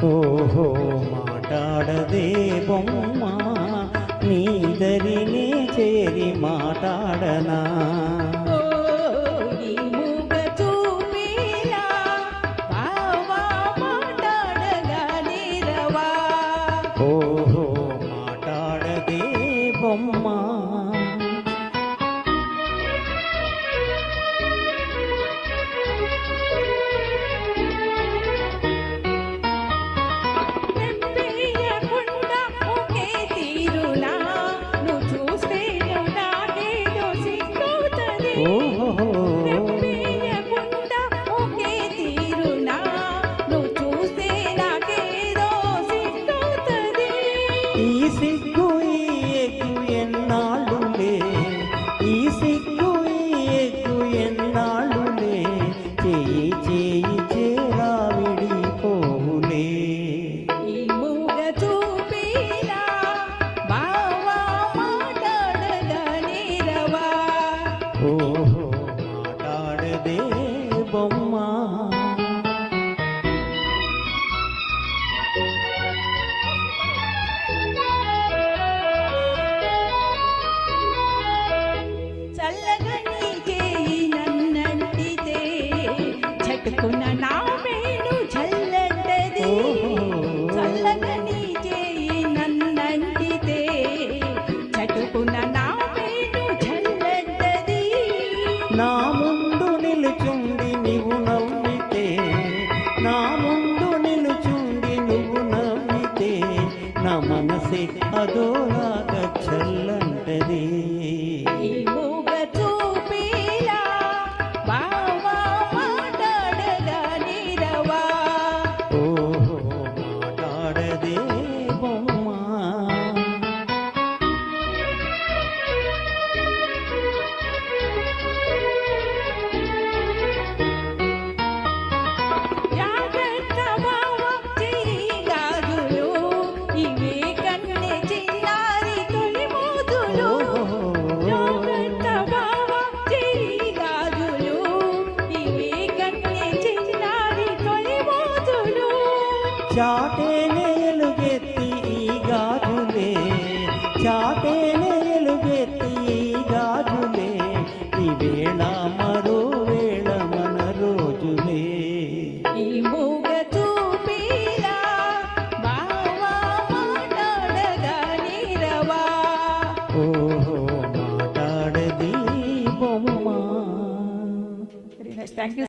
ఓహో మాటాడదే బొమ్మ నీదరినే చేరి మాటాడనా ఓహో మాటాడదే బొమ్మ ఈ సిగ్గు ఈ ఎగ్గు ఎన్నాళ్ళులే ఈ సిగ్గు ఈ ఎగ్గు ఎన్నాళ్ళులే చేయి చేయి చేరా విడిపోవులే ఈ మూగ చూపిలా బావా మాట్లాడగా నీరవా ఓహో మాట్లాడదే బొమ్మ చట్టుకున్న నా మేలు చల్లంటది చల్లగా నీ చేయి నన్నంటితే చట్టుకున్న నా మేలు చల్లంటది నా ముందు నిలుచుండి నీవు నవ్వితే నా ముందు నిలుచుండి నువ్వు నవ్వితే నా మనసే అదోలాగా చల్లంటది చాటేనే ఎలుగెత్తి ఈ గాజులే చాటేనే ఎలుగెత్తి ఈ గాజులే ఈ వేళ మరో వేళ మన రోజులే ఈ మూగ చూపిలా బావా మాట్లాడగా నీరవా ఓహో మాట్లాడది బొమ్మ. Thank you.